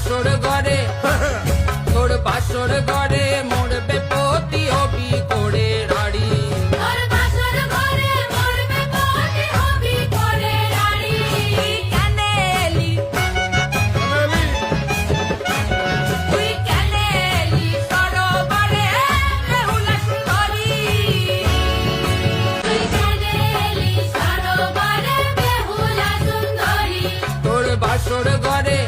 বাসর ঘরে তোর বাসর ঘরে মরবে পতি হবি করে রাড়ি তোর বাসর ঘরে মরবে পতি হবি করে রাড়ি কেন এলি তুই কেন এলি সরোবরে বেহুলা সুন্দরী তুই কেন এলি সরোবরে বেহুলা সুন্দরী তোর বাসর ঘরে